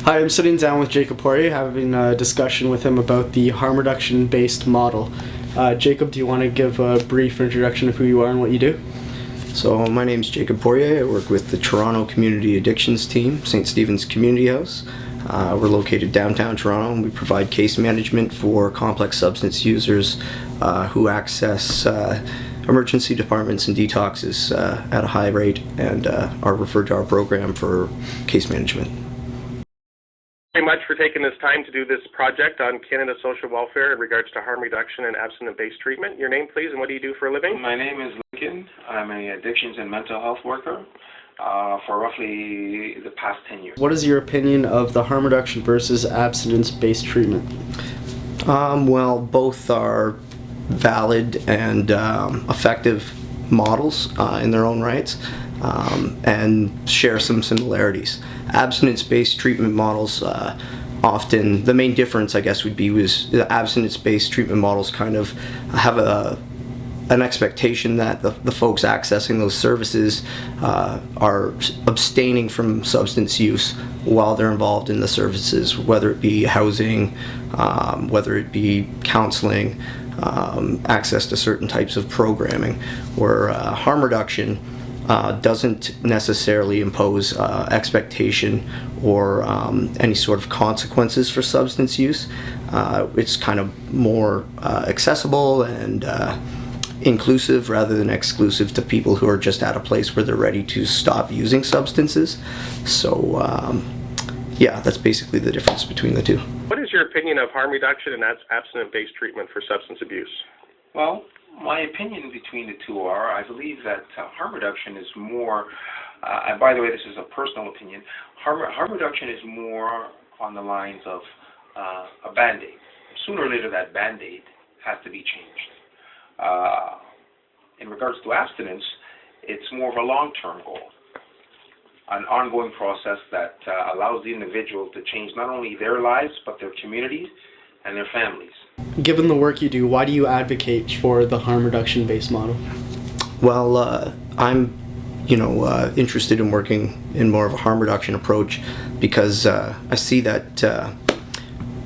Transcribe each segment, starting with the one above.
Hi, I'm sitting down with Jacob Poirier, having a discussion with him about the harm reduction based model. Jacob, do you want to give a brief introduction of who you are and what you do? So my name is Jacob Poirier. I work with the Toronto Community Addictions Team, St. Stephen's Community House. We're located downtown Toronto, and we provide case management for complex substance users who access emergency departments and detoxes at a high rate and are referred to our program for case management. Very much for taking this time to do this project on Canada social welfare in regards to harm reduction and abstinence-based treatment. Your name, please, and what do you do for a living? My name is Lincoln. I'm an addictions and mental health worker for roughly the past 10 years. What is your opinion of the harm reduction versus abstinence-based treatment? Well, both are valid and effective models in their own rights, and share some similarities. Abstinence-based treatment models often, the main difference I guess would be was the abstinence-based treatment models kind of have an expectation that the folks accessing those services are abstaining from substance use while they're involved in the services, whether it be housing, whether it be counseling, access to certain types of programming, where harm reduction doesn't necessarily impose expectation or any sort of consequences for substance use. It's kind of more accessible and inclusive rather than exclusive to people who are just at a place where they're ready to stop using substances. So yeah, that's basically the difference between the two. What is your opinion of harm reduction and abstinence-based treatment for substance abuse? Well, my opinion between the two are, I believe that harm reduction is more, and by the way, this is a personal opinion, harm reduction is more on the lines of a Band-Aid. Sooner or later that Band-Aid has to be changed. In regards to abstinence, it's more of a long-term goal, an ongoing process that allows the individual to change not only their lives, but their communities and their families. Given the work you do, why do you advocate for the harm reduction based model? Well, I'm interested in working in more of a harm reduction approach because I see that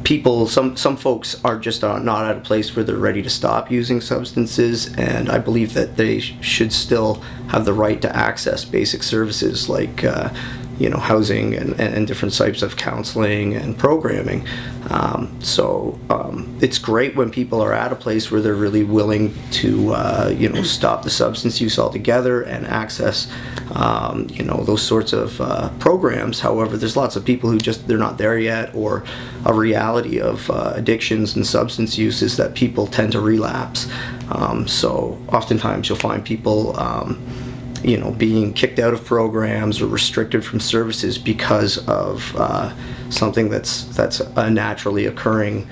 people, some folks are just not at a place where they're ready to stop using substances, and I believe that they should still have the right to access basic services like housing and different types of counseling and programming. So it's great when people are at a place where they're really willing to stop the substance use altogether and access those sorts of programs. However, there's lots of people who they're not there yet, or a reality of addictions and substance use is that people tend to relapse. So oftentimes you'll find people being kicked out of programs or restricted from services because of something that's a naturally occurring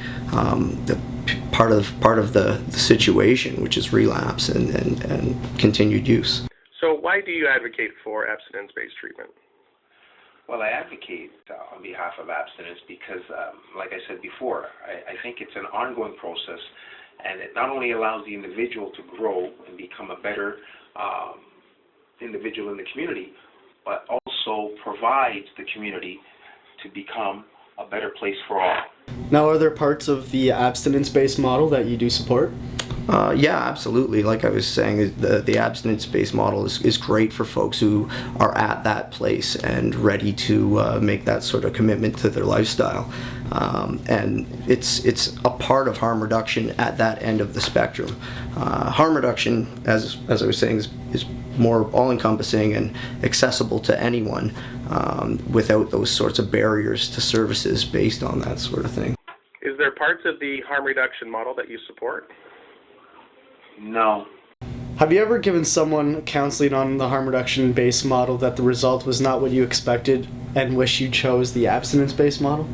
part of the situation, which is relapse and continued use. So why do you advocate for abstinence-based treatment? Well, I advocate on behalf of abstinence because, like I said before, I think it's an ongoing process, and it not only allows the individual to grow and become a better individual in the community, but also provides the community to become a better place for all. Now, are there parts of the abstinence-based model that you do support? Yeah, absolutely. Like I was saying, the abstinence-based model is great for folks who are at that place and ready to make that sort of commitment to their lifestyle. And it's a part of harm reduction at that end of the spectrum. Harm reduction, as I was saying, is more all-encompassing and accessible to anyone without those sorts of barriers to services based on that sort of thing. Is there parts of the harm reduction model that you support? No. Have you ever given someone counseling on the harm reduction based model that the result was not what you expected and wish you chose the abstinence based model?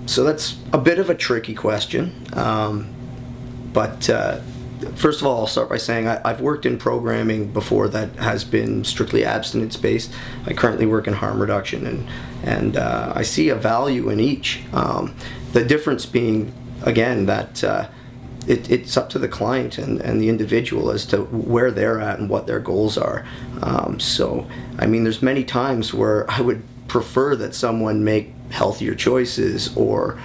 So that's a bit of a tricky question, but first of all, I'll start by saying I've worked in programming before that has been strictly abstinence-based. I currently work in harm reduction, and I see a value in each. The difference being, again, that it's up to the client and the individual as to where they're at and what their goals are. So, I mean, there's many times where I would prefer that someone make healthier choices or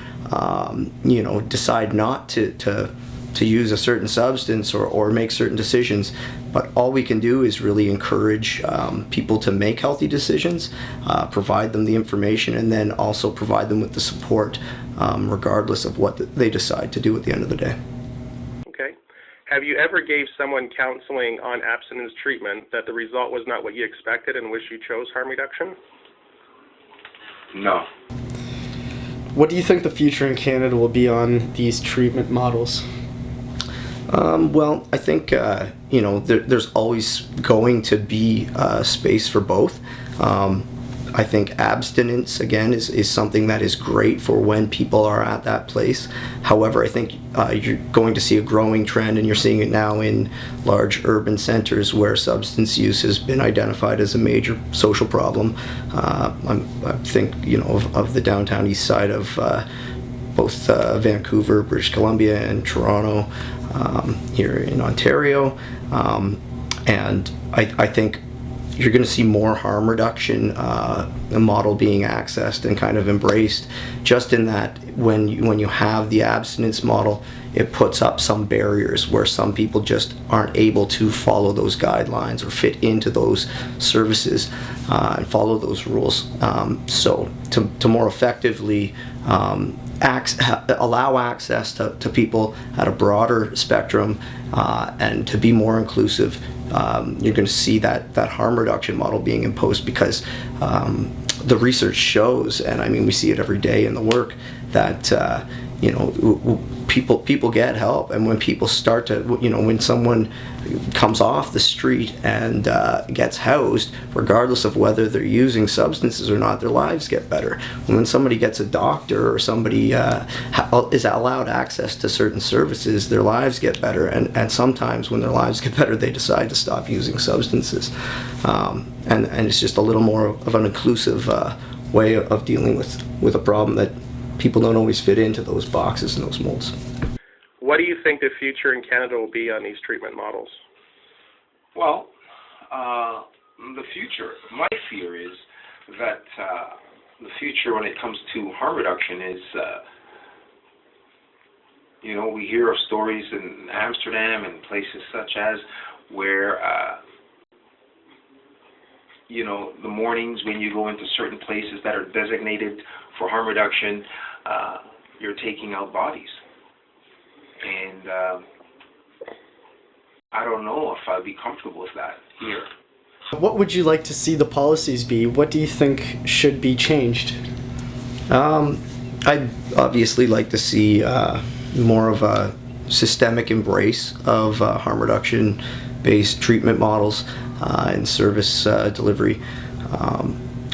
decide not to use a certain substance or make certain decisions. But all we can do is really encourage people to make healthy decisions, provide them the information, and then also provide them with the support regardless of what they decide to do at the end of the day. Okay. Have you ever gave someone counseling on abstinence treatment that the result was not what you expected and wish you chose harm reduction? No. What do you think the future in Canada will be on these treatment models? Well, I think, there's always going to be space for both. I think abstinence, again, is something that is great for when people are at that place. However, I think you're going to see a growing trend, and you're seeing it now in large urban centers where substance use has been identified as a major social problem. I think, of the downtown east side of both Vancouver, British Columbia, and Toronto, here in Ontario. And I think you're going to see more harm reduction model being accessed and kind of embraced, just in that when you have the abstinence model, it puts up some barriers where some people just aren't able to follow those guidelines or fit into those services and follow those rules. So to more effectively allow access to people at a broader spectrum and to be more inclusive, you're going to see that harm reduction model being imposed, because the research shows, and I mean we see it every day in the work, that people get help, and when people start to, when someone comes off the street and gets housed, regardless of whether they're using substances or not, their lives get better. When somebody gets a doctor or somebody is allowed access to certain services, their lives get better, and sometimes when their lives get better, they decide to stop using substances. And it's just a little more of an inclusive way of dealing with a problem that people don't always fit into those boxes and those molds. What do you think the future in Canada will be on these treatment models? Well, the future, my fear is that the future when it comes to harm reduction is, we hear of stories in Amsterdam and places such as where, the mornings when you go into certain places that are designated for harm reduction, you're taking out bodies. And I don't know if I'd be comfortable with that here. What would you like to see the policies be? What do you think should be changed? I'd obviously like to see more of a systemic embrace of harm reduction based treatment models and service delivery.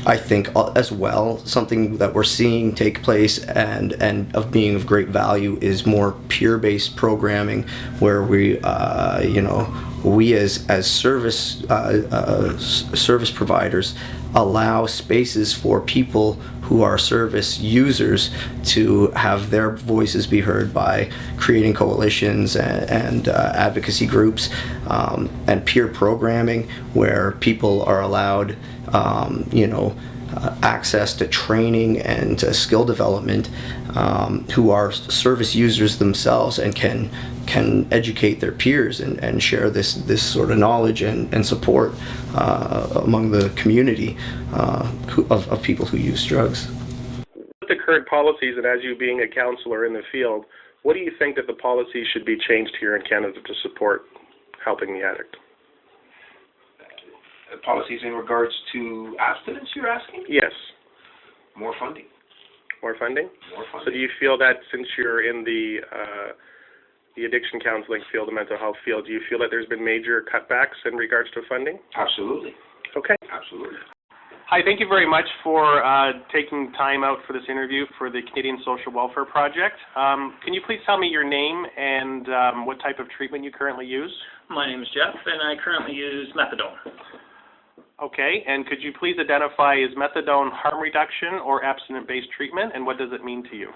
I think as well, something that we're seeing take place and of being of great value is more peer-based programming, where we as service providers allow spaces for people who are service users to have their voices be heard by creating coalitions and advocacy groups, and peer programming where people are allowed access to training and skill development, who are service users themselves and can educate their peers and share this sort of knowledge and support among the community of people who use drugs. With the current policies, and as you being a counselor in the field, what do you think that the policies should be changed here in Canada to support helping the addict? Policies in regards to abstinence, you're asking? Yes. More funding. More funding? More funding. So do you feel that since you're in the addiction counseling field, the mental health field, do you feel that there's been major cutbacks in regards to funding? Absolutely. Okay. Absolutely. Hi, thank you very much for taking time out for this interview for the Canadian Social Welfare Project. Can you please tell me your name and what type of treatment you currently use? My name is Jeff, and I currently use methadone. Okay, and could you please identify, is methadone harm reduction or abstinent-based treatment, and what does it mean to you?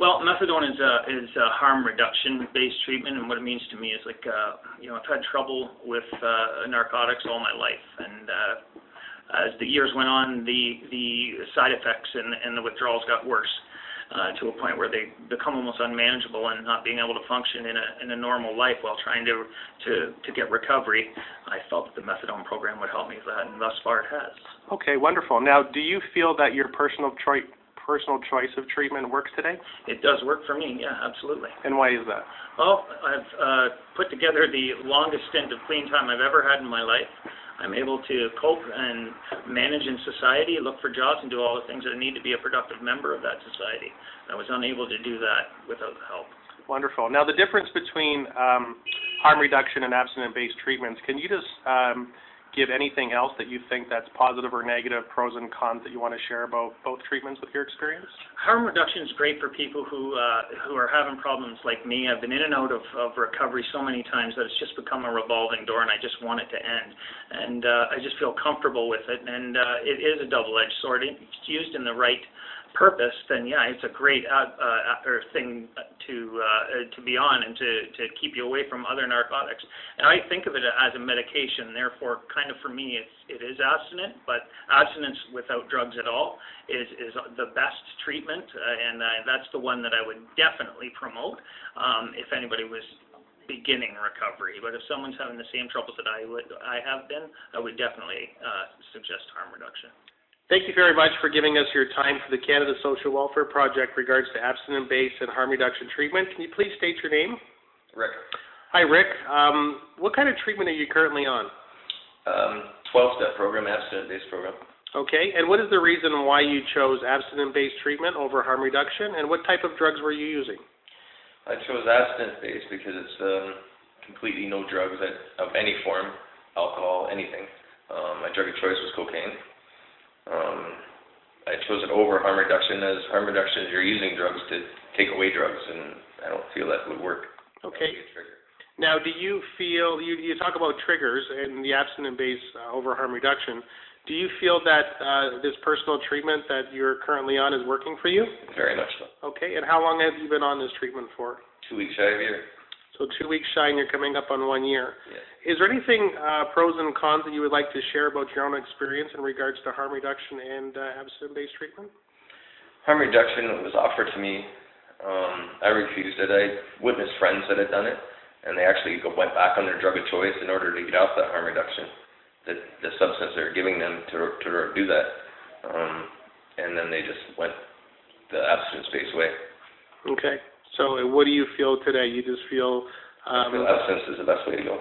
Well, methadone is a harm reduction-based treatment, and what it means to me is I've had trouble with narcotics all my life, and as the years went on, the side effects and the withdrawals got worse. To a point where they become almost unmanageable, and not being able to function in a normal life while trying to get recovery. I felt that the methadone program would help me with that, and thus far it has. Okay, wonderful. Now, do you feel that your personal choice of treatment works today? It does work for me, yeah, absolutely. And why is that? Well, I've put together the longest stint of clean time I've ever had in my life. I'm able to cope and manage in society, look for jobs, and do all the things that I need to be a productive member of that society. I was unable to do that without help. Wonderful. Now, the difference between harm reduction and abstinent-based treatments, can you just give anything else that you think that's positive or negative, pros and cons that you want to share about both treatments with your experience? Harm reduction is great for people who are having problems like me. I've been in and out of recovery so many times that it's just become a revolving door, and I just want it to end. And I just feel comfortable with it, and it is a double-edged sword. If it's used in the right purpose, then yeah, it's a great thing to be on and to keep you away from other narcotics. And I think of it as a medication. Therefore, kind of for me, it is abstinent, but abstinence without drugs at all is the best treatment, and that's the one that I would definitely promote if anybody was beginning recovery. But if someone's having the same troubles that I have been, I would definitely suggest harm reduction. Thank you very much for giving us your time for the Canada Social Welfare Project regards to abstinent-based and harm reduction treatment. Can you please state your name? Rick. Hi, Rick. What kind of treatment are you currently on? 12-step program, abstinent-based program. Okay, and what is the reason why you chose abstinent-based treatment over harm reduction, and what type of drugs were you using? I chose abstinence-based because it's completely no drugs of any form, alcohol, anything. My drug of choice was cocaine. I chose it over harm reduction, as harm reduction is you're using drugs to take away drugs, and I don't feel that would work. Okay. Now, do you feel, you talk about triggers and the abstinent-based over harm reduction, do you feel that this personal treatment that you're currently on is working for you? Very much so. Okay, and how long have you been on this treatment for? 2 weeks shy of a year. So 2 weeks shy, and you're coming up on 1 year. Yes. Is there anything, pros and cons, that you would like to share about your own experience in regards to harm reduction and abstinent-based treatment? Harm reduction was offered to me. I refused it. I witnessed friends that had done it, and they actually went back on their drug of choice in order to get off that harm reduction, the substance they were giving them to do that. And then they just went the abstinence-based way. Okay. So what do you feel today? You just feel... I feel abstinence is the best way to go.